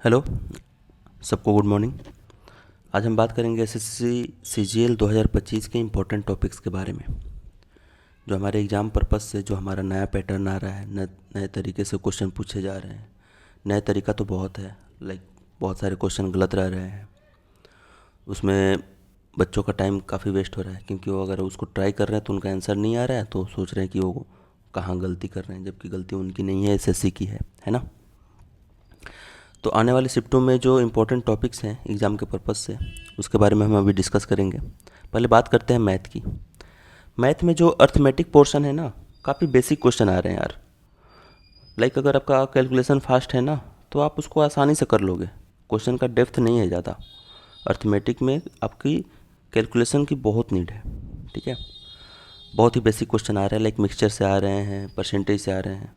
Hello, सबको good morning. आज हम बात करेंगे एसएससी सीजीएल 2025 के इम्पोर्टेंट टॉपिक्स के बारे में, जो हमारे एग्ज़ाम पर्पस से जो हमारा नया पैटर्न आ रहा है, नए नए तरीके से क्वेश्चन पूछे जा रहे हैं। नए तरीका तो बहुत है, लाइक बहुत सारे क्वेश्चन गलत रह रहे हैं, उसमें बच्चों का टाइम काफ़ी वेस्ट हो रहा है, क्योंकि वो अगर उसको ट्राई कर रहे हैं तो उनका आंसर नहीं आ रहा है, तो सोच रहे हैं कि वो कहाँ गलती कर रहे हैं, जबकि गलती उनकी नहीं है, एसएससी की है ना। तो आने वाले शिफ्टों में जो इम्पोर्टेंट टॉपिक्स हैं एग्ज़ाम के पर्पज़ से, उसके बारे में हम अभी डिस्कस करेंगे। पहले बात करते हैं मैथ की। मैथ में जो अर्थमेटिक पोर्शन है ना, काफ़ी बेसिक क्वेश्चन आ रहे हैं यार। लाइक अगर आपका कैलकुलेशन फास्ट है ना, तो आप उसको आसानी से कर लोगे। क्वेश्चन का डेप्थ नहीं है ज़्यादा। अर्थमेटिक में आपकी कैलकुलेशन की बहुत नीड है, ठीक है। बहुत ही बेसिक क्वेश्चन आ रहे हैं, लाइक मिक्सचर से आ रहे हैं, परसेंटेज से आ रहे हैं,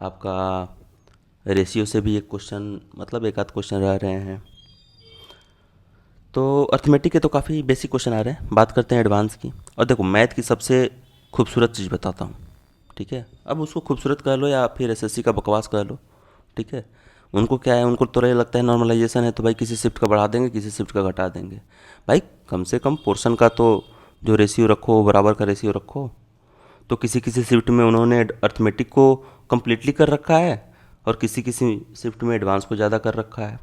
आपका रेशियो से भी एक क्वेश्चन, मतलब एक आध क्वेश्चन रह रहे हैं। तो अर्थमेटिक के तो काफ़ी बेसिक क्वेश्चन आ रहे हैं। बात करते हैं एडवांस की। और देखो, मैथ की सबसे खूबसूरत चीज़ बताता हूँ, ठीक है। अब उसको खूबसूरत कह लो या फिर एसएससी का बकवास कह लो, ठीक है। उनको क्या है, उनको तो ये लगता है नॉर्मलाइजेशन है तो भाई किसी शिफ्ट का बढ़ा देंगे, किसी शिफ्ट का घटा देंगे। भाई कम से कम पोर्शन का तो जो रेशियो रखो, बराबर का रेशियो रखो। तो किसी किसी शिफ्ट में उन्होंने अर्थमेटिक को कम्प्लीटली कर रखा है, और किसी किसी शिफ्ट में एडवांस को ज़्यादा कर रखा है।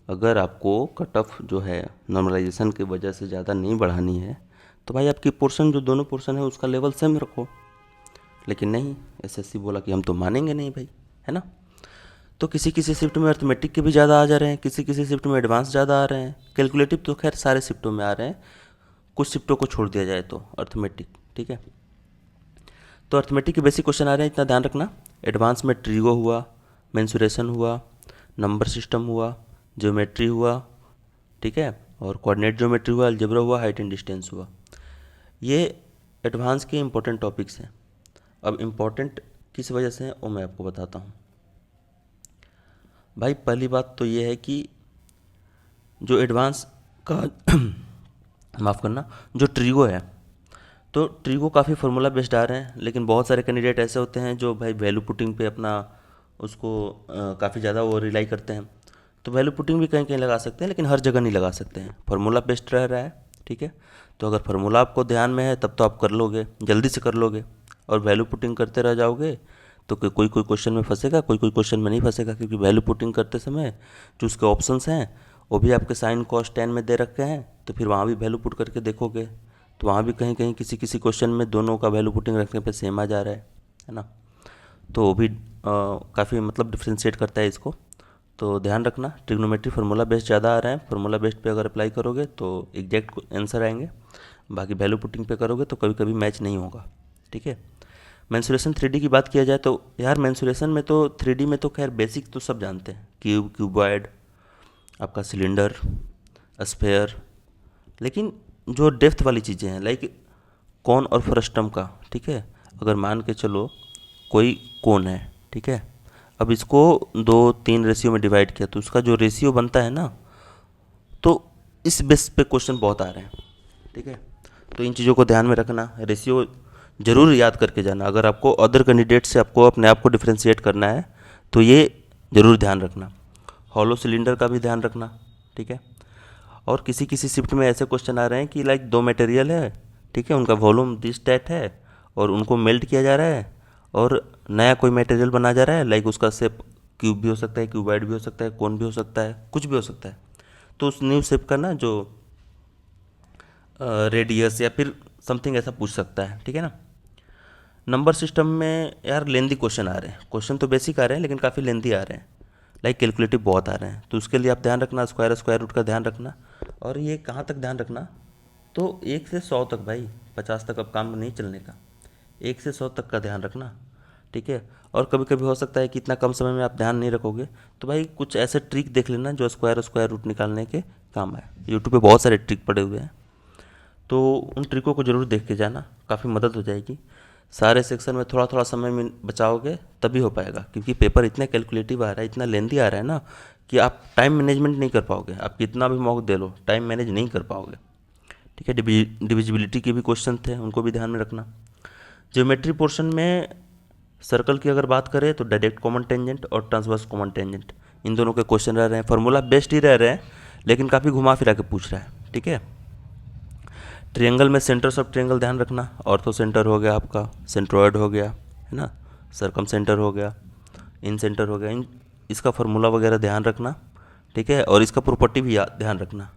अगर आपको कट ऑफ जो है नॉर्मलाइजेशन की वजह से ज़्यादा नहीं बढ़ानी है, तो भाई आपकी पोर्शन, जो दोनों पोर्शन है, उसका लेवल सेम रखो। लेकिन नहीं, एसएससी बोला कि हम तो मानेंगे नहीं भाई, है ना। तो किसी किसी शिफ्ट में अर्थमेटिक के भी ज़्यादा आ जा रहे हैं, किसी किसी शिफ्ट में एडवांस ज़्यादा आ रहे हैं। कैलकुलेटिव तो खैर सारे शिफ्टों में आ रहे हैं, कुछ शिफ्टों को छोड़ दिया जाए तो अर्थमेटिक, ठीक है। तो अर्थमेटिक के बेसिक क्वेश्चन आ रहे हैं, इतना ध्यान रखना। एडवांस में ट्रीगो हुआ, मेंसुरेशन हुआ, नंबर सिस्टम हुआ, ज्योमेट्री हुआ, ठीक है, और कोऑर्डिनेट ज्योमेट्री हुआ, अलजेब्रा हुआ, हाइट एंड डिस्टेंस हुआ। ये एडवांस के इंपॉर्टेंट टॉपिक्स हैं। अब इम्पॉर्टेंट किस वजह से हैं वो मैं आपको बताता हूँ। भाई पहली बात तो ये है कि जो एडवांस का माफ़ करना, जो ट्रीगो है, तो ट्रीगो काफ़ी फार्मूला बेस्ड आ रहे हैं, लेकिन बहुत सारे कैंडिडेट ऐसे होते हैं जो भाई वैल्यू पुटिंग पे अपना उसको काफ़ी ज़्यादा वो रिलाई करते हैं। तो वैल्यू पुटिंग भी कहीं कहीं लगा सकते हैं, लेकिन हर जगह नहीं लगा सकते हैं। फार्मूला बेस्ड रह रहा है, ठीक है। तो अगर फार्मूला आपको ध्यान में है तब तो आप कर लोगे, जल्दी से कर लोगे। और वैल्यू पुटिंग करते रह जाओगे तो कोई कोई क्वेश्चन में फंसेगा, कोई कोई क्वेश्चन में नहीं फंसेगा, क्योंकि वैल्यू पुटिंग करते समय जो उसके ऑप्शंस हैं वो भी आपके साइन कॉस टेन में दे रखे हैं, तो फिर वहाँ भी वैल्यू पुट करके देखोगे तो वहाँ भी कहीं कहीं किसी किसी क्वेश्चन में दोनों का वैल्यू पुटिंग रखने पे सेम आ जा रहा है ना। तो वो भी काफ़ी मतलब डिफ्रेंशिएट करता है इसको। तो ध्यान रखना, ट्रिग्नोमेट्री फार्मूला बेस्ड ज़्यादा आ रहे हैं। फार्मूला बेस्ड पे अगर अप्लाई करोगे तो एग्जैक्ट आंसर आएंगे, बाकी वैल्यू पुटिंग पे करोगे तो कभी कभी मैच नहीं होगा, ठीक है। मेंसुरेशन 3D की बात किया जाए तो यार, मेंसुरेशन में तो 3D में तो खैर बेसिक तो सब जानते हैं, क्यूब, क्यूबॉइड, आपका सिलेंडर, स्फेयर। लेकिन जो डेप्थ वाली चीज़ें हैं, लाइक कोन और फ्रस्टम का, ठीक है। अगर मान के चलो कोई कोन है, ठीक है। अब इसको दो तीन रेशियो में डिवाइड किया तो उसका जो रेशियो बनता है ना, तो इस बेस पे क्वेश्चन बहुत आ रहे हैं, ठीक है। तो इन चीज़ों को ध्यान में रखना, रेशियो ज़रूर याद करके जाना। अगर आपको अदर कैंडिडेट से आपको अपने आप को डिफ्रेंशिएट करना है तो ये ज़रूर ध्यान रखना। हॉलो सिलेंडर का भी ध्यान रखना, ठीक है। और किसी किसी शिफ्ट में ऐसे क्वेश्चन आ रहे हैं कि लाइक दो मटेरियल है, ठीक है, उनका वॉल्यूम दिस डेट है, और उनको मेल्ट किया जा रहा है, और नया कोई मटेरियल बना जा रहा है, लाइक उसका शेप क्यूब भी हो सकता है, क्यूबॉइड भी हो सकता है, कोन भी हो सकता है, कुछ भी हो सकता है। तो उस न्यू शेप का ना जो रेडियस या फिर समथिंग ऐसा पूछ सकता है, ठीक है ना। नंबर सिस्टम में यार लेंदी क्वेश्चन आ रहे हैं, क्वेश्चन तो बेसिक आ रहे हैं लेकिन काफ़ी लेंदी आ रहे हैं, लाइक कैलकुलेटिव बहुत आ रहे हैं। तो उसके लिए आप ध्यान रखना, स्क्वायर स्क्वायर रूट का ध्यान रखना। और ये कहाँ तक ध्यान रखना, तो 1 से 100 तक भाई, 50 तक अब काम नहीं चलने का, 1 से 100 तक का ध्यान रखना, ठीक है। और कभी कभी हो सकता है कि इतना कम समय में आप ध्यान नहीं रखोगे, तो भाई कुछ ऐसे ट्रिक देख लेना जो स्क्वायर स्क्वायर रूट निकालने के काम आए। यूट्यूब पे बहुत सारे ट्रिक पड़े हुए हैं, तो उन ट्रिकों को ज़रूर देख के जाना, काफ़ी मदद हो जाएगी। सारे सेक्शन में थोड़ा थोड़ा समय में बचाओगे तभी हो पाएगा, क्योंकि पेपर इतना कैलकुलेटिव आ रहा है, इतना लेंदी आ रहा है ना, कि आप टाइम मैनेजमेंट नहीं कर पाओगे। आप कितना भी मॉक दे लो, टाइम मैनेज नहीं कर पाओगे, ठीक है। डिविजिबिलिटी के भी क्वेश्चन थे, उनको भी ध्यान में रखना। ज्योमेट्री पोर्शन में सर्कल की अगर बात करें तो डायरेक्ट कॉमन टेंजेंट और ट्रांसवर्स कॉमन टेंजेंट, इन दोनों के क्वेश्चन रह रहे हैं, फार्मूला बेस्ड ही रह रहे हैं, लेकिन काफ़ी घुमा फिरा के पूछ रहा है। ठीक है, ट्रिएंगल में सेंटर्स ऑफ ट्रिएंगल ध्यान रखना, ऑर्थो सेंटर हो गया आपका, सेंट्रोइड हो गया, है ना, सरकम सेंटर हो गया, इन सेंटर हो गया, इन इसका फार्मूला वगैरह ध्यान रखना। ठीक है, और इसका प्रॉपर्टी भी ध्यान रखना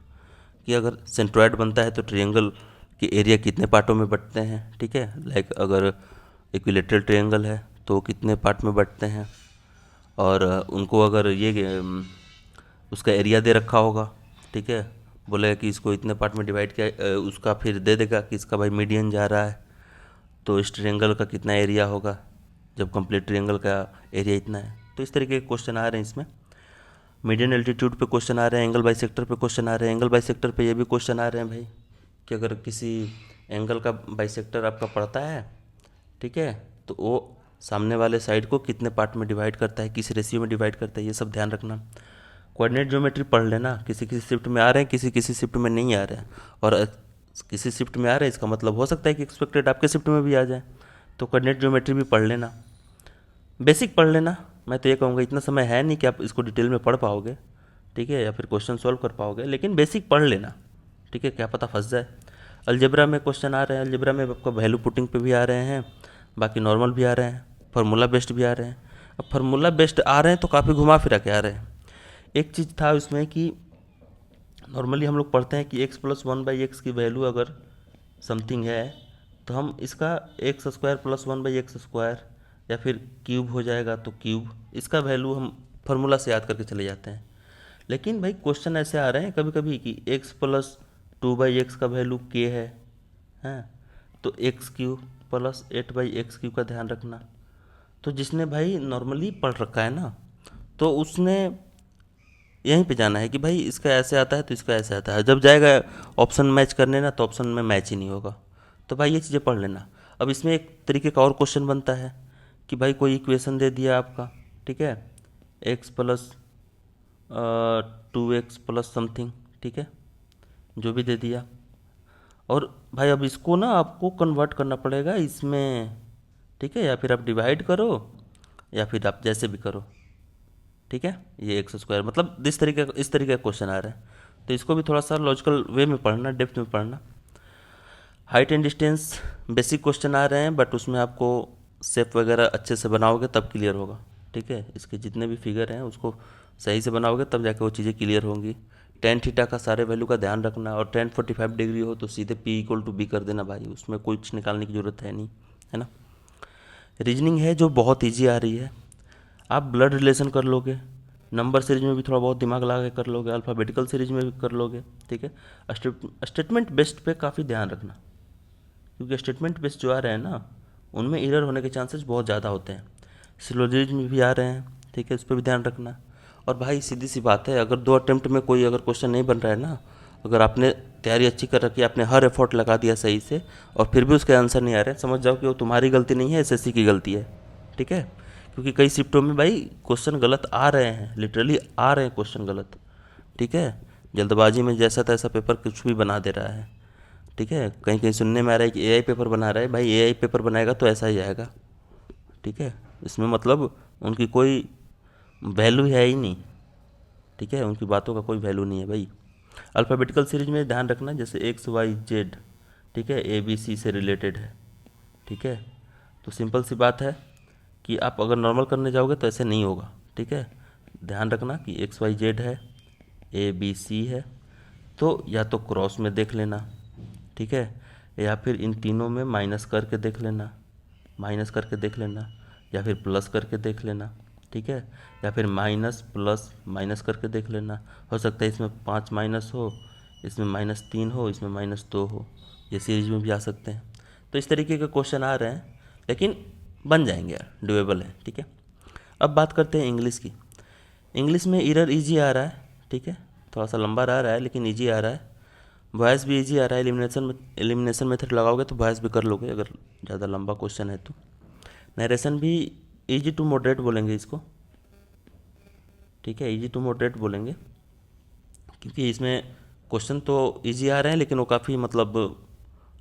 कि अगर सेंट्रोइड बनता है तो ट्रिएंगल के एरिया कितने पार्टों में बंटते हैं। ठीक है, लाइक अगर इक्विलेटरल ट्रायंगल है तो कितने पार्ट में बंटते हैं, और उनको अगर ये उसका एरिया दे रखा होगा, ठीक है, बोलेगा कि इसको इतने पार्ट में डिवाइड किया, उसका फिर दे देगा कि इसका भाई मीडियन जा रहा है तो इस ट्रायंगल का कितना एरिया होगा जब कंप्लीट ट्रायंगल का एरिया इतना है। तो इस तरीके के क्वेश्चन आ रहे हैं इसमें। मीडियन एल्टीट्यूड पे क्वेश्चन आ रहे हैं, एंगल बाइसेक्टर पे क्वेश्चन आ रहे हैं। एंगल बाइसेक्टर पे ये भी क्वेश्चन आ रहे हैं भाई कि अगर किसी एंगल का बाइसेक्टर आपका पड़ता है, ठीक है, तो वो सामने वाले साइड को कितने पार्ट में डिवाइड करता है, किस रेशियो में डिवाइड करता है, ये सब ध्यान रखना। कोऑर्डिनेट ज्योमेट्री पढ़ लेना, किसी किसी शिफ्ट में आ रहे हैं, किसी किसी शिफ्ट में नहीं आ रहे हैं, और किसी शिफ्ट में आ रहे हैं इसका मतलब हो सकता है कि एक्सपेक्टेड आपके शिफ्ट में भी आ जाए, तो कोऑर्डिनेट ज्योमेट्री भी पढ़ लेना, बेसिक पढ़ लेना। मैं तो ये कहूँगा इतना समय है नहीं कि आप इसको डिटेल में पढ़ पाओगे, ठीक है, या फिर क्वेश्चन सॉल्व कर पाओगे, लेकिन बेसिक पढ़ लेना। ठीक है, क्या पता फंस जाए। अलजेब्रा में क्वेश्चन आ रहे हैं, अलजेब्रा में आपका वैल्यू पुटिंग पे भी आ रहे हैं, बाकी नॉर्मल भी आ रहे हैं, फार्मूला बेस्ड भी आ रहे हैं। अब फार्मूला बेस्ड आ रहे हैं तो काफ़ी घुमा फिरा के आ रहे हैं। एक चीज़ था उसमें कि नॉर्मली हम लोग पढ़ते हैं कि x plus one by x की वैल्यू अगर समथिंग है तो हम इसका x square plus one by x square या फिर क्यूब हो जाएगा तो क्यूब, इसका वैल्यू हम फार्मूला से याद करके चले जाते हैं। लेकिन भाई क्वेश्चन ऐसे आ रहे हैं कभी कभी कि x plus two by x का वैल्यू के है, हैं, तो x cube plus eight by x cube का ध्यान रखना। तो जिसने भाई नॉर्मली पढ़ रखा है ना, तो उसने यहीं पे जाना है कि भाई इसका ऐसे आता है तो इसका ऐसे आता है, जब जाएगा ऑप्शन मैच करने ना तो ऑप्शन में मैच ही नहीं होगा। तो भाई ये चीज़ें पढ़ लेना। अब इसमें एक तरीके का और क्वेश्चन बनता है कि भाई कोई इक्वेशन दे दिया आपका, ठीक है, x plus to x plus something, ठीक है, जो भी दे दिया, और भाई अब इसको ना आपको कन्वर्ट करना पड़ेगा इसमें, ठीक है, या फिर आप डिवाइड करो या फिर आप जैसे भी करो। ठीक है, ये एक्स स्क्वायर मतलब इस तरीके का क्वेश्चन आ रहा है, तो इसको भी थोड़ा सा लॉजिकल वे में पढ़ना, डेप्थ में पढ़ना। Height and distance basic question आ रहे हैं, बट उसमें आपको शेप वगैरह अच्छे से बनाओगे तब क्लियर होगा। ठीक है, इसके जितने भी फिगर हैं उसको सही से बनाओगे तब जाके वो चीज़ें क्लियर होंगी। टेन थीटा का सारे वैल्यू का ध्यान रखना, और टेन 45 डिग्री हो तो सीधे पी इक्वल टू बी कर देना भाई, उसमें कुछ निकालने की ज़रूरत है नहीं, है ना। रीजनिंग है जो बहुत ईजी आ रही है, आप ब्लड रिलेशन कर लोगे, नंबर सीरीज में भी थोड़ा बहुत दिमाग लगा के कर लोगे, अल्फ़ाबेटिकल सीरीज में भी कर लोगे। ठीक है, स्टेटमेंट बेस्ड पे काफ़ी ध्यान रखना, क्योंकि स्टेटमेंट बेस्ड जो आ रहे हैं ना उनमें एरर होने के चांसेस बहुत ज़्यादा होते हैं। सिलोजिज्म में भी आ रहे हैं, ठीक है, इस पर भी ध्यान रखना। और भाई सीधी सी बात है, अगर 2 अटेम्प्ट में कोई अगर क्वेश्चन नहीं बन रहा है ना, अगर आपने तैयारी अच्छी कर रखी है, आपने हर एफर्ट लगा दिया सही से, और फिर भी उसके आंसर नहीं आ रहे, समझ जाओ कि वो तुम्हारी गलती नहीं है, एसएससी की गलती है। ठीक है, क्योंकि कई शिफ्टों में भाई क्वेश्चन गलत आ रहे हैं, लिटरली आ रहे हैं क्वेश्चन गलत। ठीक है, जल्दबाजी में जैसा तैसा पेपर कुछ भी बना दे रहा है। ठीक है, कहीं कहीं सुनने में आ रहा है कि एआई पेपर बना रहा है, भाई एआई पेपर बनाएगा तो ऐसा ही आएगा। ठीक है, इसमें मतलब उनकी कोई वैल्यू है ही नहीं। ठीक है, उनकी बातों का कोई वैल्यू नहीं है भाई। अल्फ़ाबेटिकल सीरीज में ध्यान रखना, जैसे एक्स वाई जेड, ठीक है, ए बी सी से रिलेटेड है। ठीक है, तो सिंपल सी बात है कि आप अगर नॉर्मल करने जाओगे तो ऐसे नहीं होगा। ठीक है, ध्यान रखना कि एक्स वाई जेड है, ए बी सी है, तो या तो क्रॉस में देख लेना, ठीक है, या फिर इन तीनों में माइनस करके देख लेना, माइनस करके देख लेना, या फिर प्लस करके देख लेना। ठीक है, या फिर माइनस प्लस माइनस करके देख लेना। हो सकता है इसमें 5 माइनस हो, इसमें -3 हो, इसमें -2 हो, ये सीरीज में भी आ सकते हैं। तो इस तरीके के क्वेश्चन आ रहे हैं, लेकिन बन जाएंगे यार, डुएबल है। ठीक है, अब बात करते हैं इंग्लिश की। इंग्लिश में एरर इजी आ रहा है, ठीक है, थोड़ा सा लंबा रह रहा है लेकिन इजी आ रहा है। वॉइस भी इजी आ रहा है, एलिमिनेशन मेथड लगाओगे तो वॉइस भी कर लोगे अगर ज़्यादा लंबा क्वेश्चन है तो। नरेशन भी इजी टू मॉडरेट बोलेंगे इसको, ठीक है, इजी टू मॉडरेट बोलेंगे, क्योंकि इसमें क्वेश्चन तो इजी आ रहे हैं लेकिन वो काफ़ी मतलब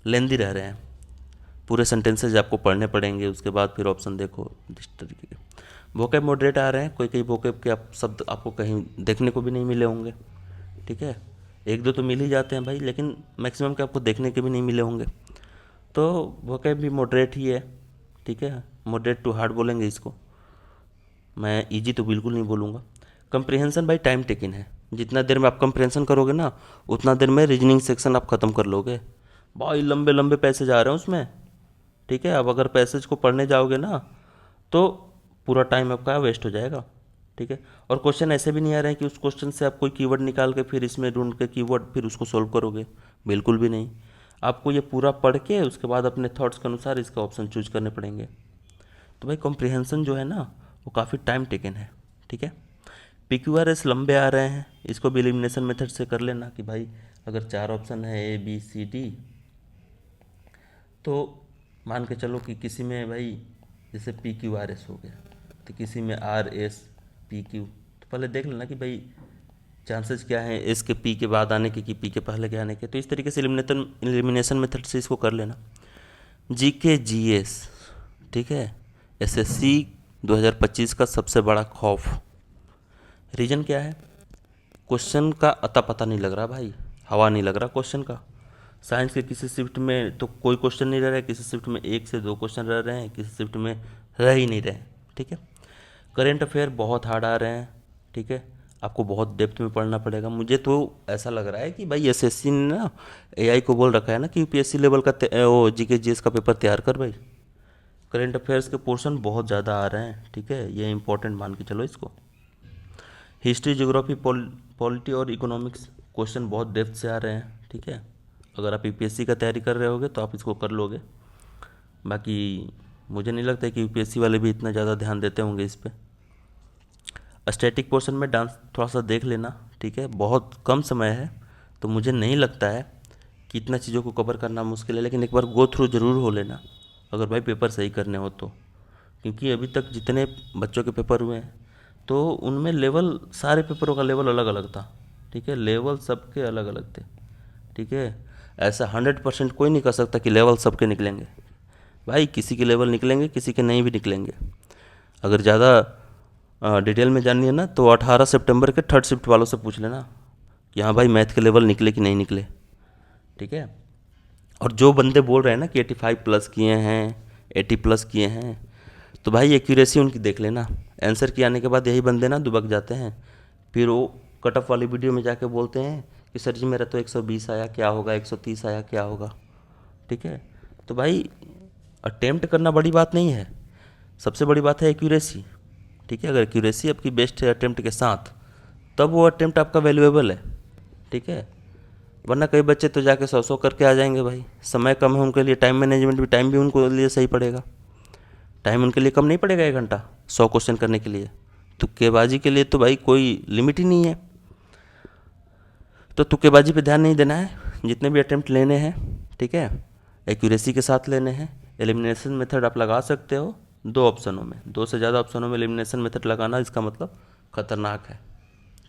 लेंदी रह रहे हैं। पूरे सेंटेंसेज आपको पढ़ने पड़ेंगे, उसके बाद फिर ऑप्शन देखो इस तरीके के। वोकैब मॉडरेट आ रहे हैं, कोई कोई वोकैब के आप शब्द आपको कहीं देखने को भी नहीं मिले होंगे, ठीक है। एक दो तो मिल ही जाते हैं भाई, लेकिन मैक्सिमम के आपको देखने के भी नहीं मिले होंगे। तो वोकैब भी मॉडरेट ही है, ठीक है। मॉडरेट टू हार्ड बोलेंगे इसको, मैं इजी तो बिल्कुल नहीं बोलूँगा। कंप्रिहेंशन भाई टाइम टेकिन है, जितना देर में आप कंप्रिहेंशन करोगे ना उतना देर में रीजनिंग सेक्शन आप ख़त्म कर लोगे। भाई लंबे लंबे पैसेज आ रहे हैं उसमें, ठीक है। अब अगर पैसेज को पढ़ने जाओगे ना तो पूरा टाइम आपका वेस्ट हो जाएगा, ठीक है। और क्वेश्चन ऐसे भी नहीं आ रहे हैं कि उस क्वेश्चन से आप कोई कीवर्ड निकाल के फिर इसमें ढूंढ के कीवर्ड फिर उसको सॉल्व करोगे, बिल्कुल भी नहीं। आपको ये पूरा पढ़ के उसके बाद अपने थॉट्स के अनुसार इसका ऑप्शन चूज करने पड़ेंगे। तो भाई कॉम्प्रिहेंशन जो है ना वो काफ़ी टाइम टेकन है, ठीक है। PQRS लंबे आ रहे हैं, इसको भी एलिमिनेशन मेथड से कर लेना कि भाई अगर 4 ऑप्शन है ABCD, तो मान के चलो कि किसी में भाई जैसे PQRS हो गया तो किसी में RSPQ, तो पहले देख लेना कि भाई चांसेस क्या हैं एस के पी के बाद आने के कि पी के पहले के आने के। तो इस तरीके से एलिमिनेशन मेथड से इसको कर लेना। GK GS, ठीक है। SSC 2025 का सबसे बड़ा खौफ, रीजन क्या है? क्वेश्चन का अता पता नहीं लग रहा भाई, हवा नहीं लग रहा क्वेश्चन का। साइंस के किसी शिफ्ट में तो कोई क्वेश्चन नहीं रह रहा है, किसी शिफ्ट में 1 से 2 क्वेश्चन रह रहे हैं, किसी शिफ्ट में रह ही नहीं रहे, ठीक है। करेंट अफेयर बहुत हार्ड आ रहे हैं, ठीक है। आपको बहुत डेप्थ में पढ़ना पड़ेगा। मुझे तो ऐसा लग रहा है कि भाई एसएससी ने ना AI को बोल रखा है ना कि यूपीएससी लेवल का वो GK GS का पेपर तैयार कर भाई। करेंट अफेयर्स के पोर्शन बहुत ज़्यादा आ रहे हैं, ठीक है। ये इंपॉर्टेंट मान के चलो इसको। हिस्ट्री, ज्योग्राफी, पॉलिटी और इकोनॉमिक्स क्वेश्चन बहुत डेप्थ से आ रहे हैं, ठीक है। अगर आप यूपीएससी का तैयारी कर रहे होगे तो आप इसको कर लोगे। बाकी मुझे नहीं लगता है कि यूपीएससी वाले भी इतना ज़्यादा ध्यान देते होंगे इस पर। स्टैटिक पोर्शन में डांस थोड़ा सा देख लेना, ठीक है। बहुत कम समय है तो मुझे नहीं लगता है कि इतना चीज़ों को कवर करना मुश्किल है, लेकिन एक बार गो थ्रू ज़रूर हो लेना अगर भाई पेपर सही करने हो तो। क्योंकि अभी तक जितने बच्चों के पेपर हुए हैं तो उनमें लेवल, सारे पेपरों का लेवल अलग अलग था, ठीक है। लेवल सबके अलग अलग थे, ठीक है। ऐसा 100% कोई नहीं कर सकता कि लेवल सबके निकलेंगे भाई। किसी के लेवल निकलेंगे, किसी के नहीं भी निकलेंगे। अगर ज़्यादा डिटेल में जाननी है ना तो 18 सितंबर के थर्ड शिफ्ट वालों से पूछ लेना कि हाँ भाई मैथ के लेवल निकले कि नहीं निकले, ठीक है। और जो बंदे बोल रहे हैं ना कि 85 प्लस किए हैं, 80 प्लस किए हैं, तो भाई एक्यूरेसी उनकी देख लेना। आंसर किए आने के बाद यही बंदे ना दुबक जाते हैं, फिर वो कट ऑफ वाली वीडियो में जाके बोलते हैं कि सर जी मेरा तो 120 आया, क्या होगा, 130 आया, क्या होगा, ठीक है। तो भाई अटेम्प्ट करना बड़ी बात नहीं है, सबसे बड़ी बात है एक्यूरेसी, ठीक है। अगर एक्यूरेसी आपकी बेस्ट है अटेम्प्ट के साथ तब वो अटेम्प्ट आपका वैल्यूएबल है, ठीक है। वरना कई बच्चे तो जाके 100 करके आ जाएंगे भाई। समय कम है उनके लिए, टाइम मैनेजमेंट भी, टाइम भी उनको लिए सही पड़ेगा। टाइम उनके लिए कम नहीं पड़ेगा 1 घंटा 100 क्वेश्चन करने के लिए। तुक्केबाजी के लिए तो भाई कोई लिमिट ही नहीं है। तो तुक्केबाजी पे ध्यान नहीं देना है, जितने भी अटेम्प्ट लेने हैं, ठीक है, एक्यूरेसी के साथ लेने हैं। एलिमिनेशन मेथड आप लगा सकते हो 2 ऑप्शनों में, 2 से ज़्यादा ऑप्शनों में एलिमिनेशन मेथड लगाना इसका मतलब खतरनाक है,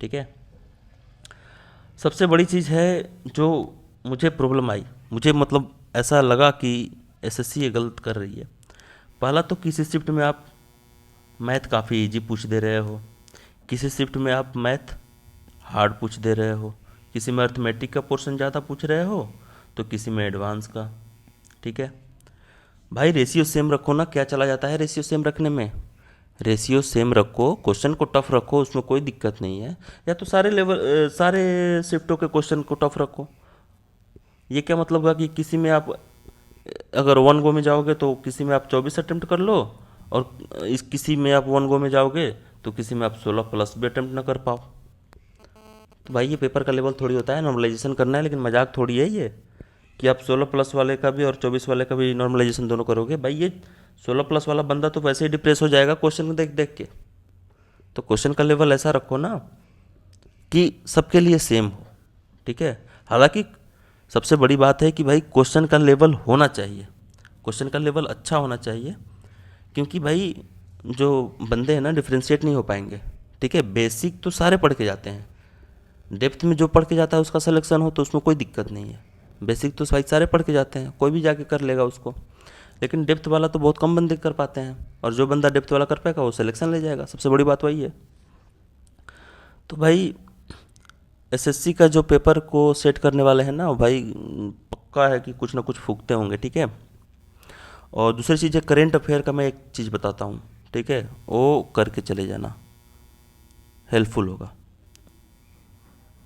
ठीक है। सबसे बड़ी चीज़ है जो मुझे प्रॉब्लम आई, मुझे मतलब ऐसा लगा कि एसएससी ये गलत कर रही है। पहला तो किसी शिफ्ट में आप मैथ काफ़ी इजी पूछ दे रहे हो, किसी शिफ्ट में आप मैथ हार्ड पूछ दे रहे हो, किसी में अर्थमेटिक का पोर्शन ज़्यादा पूछ रहे हो तो किसी में एडवांस का, ठीक है। भाई रेशियो सेम रखो ना, क्या चला जाता है रेशियो सेम रखने में? रेशियो सेम रखो, क्वेश्चन को टफ रखो, उसमें कोई दिक्कत नहीं है। या तो सारे लेवल सारे शिफ्टों के क्वेश्चन को टफ रखो। ये क्या मतलब हुआ कि किसी में आप अगर 1 गो में जाओगे तो किसी में आप 24 अटेम्प्ट कर लो, और इस किसी में आप 1 गो में जाओगे तो किसी में आप 16 प्लस भी अटेम्प्ट ना कर पाओ। तो भाई ये पेपर का लेवल थोड़ी होता है, नॉर्मलाइजेशन करना है, लेकिन मजाक थोड़ी है ये कि आप 16 प्लस वाले का भी और 24 वाले का भी नॉर्मलाइजेशन दोनों करोगे। भाई ये 16 प्लस वाला बंदा तो वैसे ही डिप्रेस हो जाएगा क्वेश्चन को देख देख के। तो क्वेश्चन का लेवल ऐसा रखो ना कि सबके लिए सेम हो, ठीक है। हालांकि सबसे बड़ी बात है कि भाई क्वेश्चन का लेवल होना चाहिए, क्वेश्चन का लेवल अच्छा होना चाहिए, क्योंकि भाई जो बंदे हैं ना डिफ्रेंशिएट नहीं हो पाएंगे, ठीक है। बेसिक तो सारे पढ़ के जाते हैं, डेप्थ में जो पढ़ के जाता है उसका सिलेक्शन हो तो उसमें कोई दिक्कत नहीं है। बेसिक तो भाई सारे पढ़ के जाते हैं, कोई भी जाके कर लेगा उसको। लेकिन डेप्थ वाला तो बहुत कम बंदे कर पाते हैं, और जो बंदा डेप्थ वाला कर पाएगा वो सिलेक्शन ले जाएगा, सबसे बड़ी बात वही है। तो भाई एसएससी का जो पेपर को सेट करने वाले हैं ना, वो भाई पक्का है कि कुछ ना कुछ फूकते होंगे, ठीक है। और दूसरी चीज़ है, करेंट अफेयर का मैं एक चीज़ बताता हूँ, ठीक है, वो करके चले जाना, हेल्पफुल होगा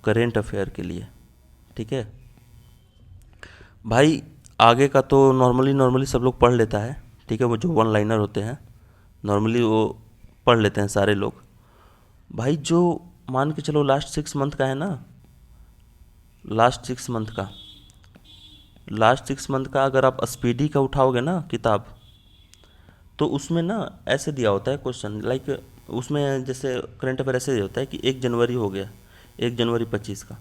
करेंट अफेयर के लिए, ठीक है भाई। आगे का तो नॉर्मली नॉर्मली सब लोग पढ़ लेता है, ठीक है, वो जो वन लाइनर होते हैं नॉर्मली वो पढ़ लेते हैं सारे लोग। भाई जो मान के चलो लास्ट 6 मंथ का है ना, लास्ट 6 मंथ का अगर आप स्पीडी का उठाओगे ना किताब, तो उसमें ना ऐसे दिया होता है क्वेश्चन, लाइक उसमें जैसे करंट अफेयर ऐसे दिया होता है कि 1 जनवरी हो गया, 1 जनवरी 25 का,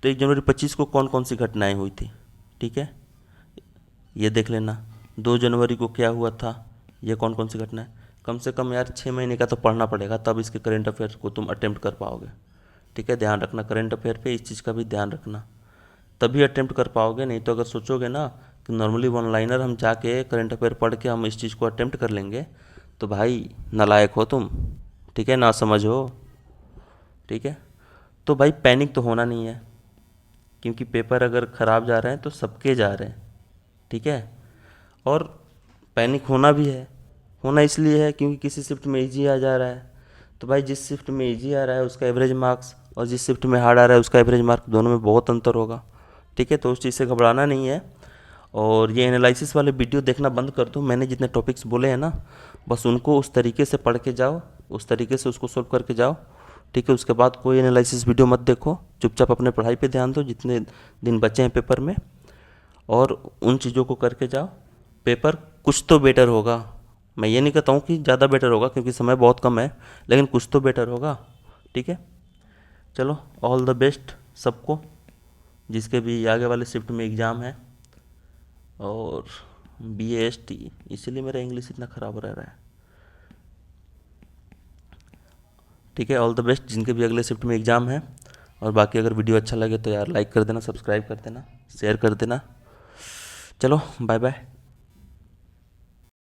तो 1 जनवरी 25 को कौन कौन सी घटनाएं हुई थी, ठीक है, ये देख लेना। 2 जनवरी को क्या हुआ था, ये कौन कौन सी घटनाएं। कम से कम यार 6 महीने का तो पढ़ना पड़ेगा, तब इसके करंट अफेयर को तुम अटेम्प्ट कर पाओगे, ठीक है। ध्यान रखना करंट अफेयर पे इस चीज़ का भी ध्यान रखना, तभी अटेम्प्ट कर पाओगे। नहीं तो अगर सोचोगे ना कि नॉर्मली वन लाइनर हम जाके करंट अफेयर पढ़ के हम इस चीज़ को अटेम्प्ट कर लेंगे, तो भाई नालायक हो तुम, ठीक है, ना समझ हो, ठीक है। तो भाई पैनिक तो होना नहीं है, क्योंकि पेपर अगर ख़राब जा रहे हैं तो सबके जा रहे हैं, ठीक है। और पैनिक होना भी है, होना इसलिए है क्योंकि किसी शिफ्ट में इजी आ जा रहा है, तो भाई जिस शिफ्ट में इजी आ रहा है उसका एवरेज मार्क्स, और जिस शिफ्ट में हार्ड आ रहा है उसका एवरेज मार्क, दोनों में बहुत अंतर होगा, ठीक है। तो उस चीज़ से घबराना नहीं है। और ये एनालिसिस वाले वीडियो देखना बंद कर दो, मैंने जितने टॉपिक्स बोले हैं ना, बस उनको उस तरीके से पढ़ के जाओ, उस तरीके से उसको सोल्व करके जाओ, ठीक है। उसके बाद कोई एनालिसिस वीडियो मत देखो, चुपचाप अपने पढ़ाई पे ध्यान दो जितने दिन बचे हैं पेपर में, और उन चीज़ों को करके जाओ। पेपर कुछ तो बेटर होगा, मैं ये नहीं कहता हूँ कि ज़्यादा बेटर होगा क्योंकि समय बहुत कम है, लेकिन कुछ तो बेटर होगा, ठीक है। चलो, ऑल द बेस्ट सबको, जिसके भी आगे वाले शिफ्ट में एग्ज़ाम है। और BAST, इसीलिए मेरा इंग्लिश इतना ख़राब रह रहा है, ठीक है। ऑल द बेस्ट जिनके भी अगले शिफ्ट में एग्ज़ाम है। और बाकी अगर वीडियो अच्छा लगे तो यार लाइक कर देना, सब्सक्राइब कर देना, शेयर कर देना। चलो बाय बाय।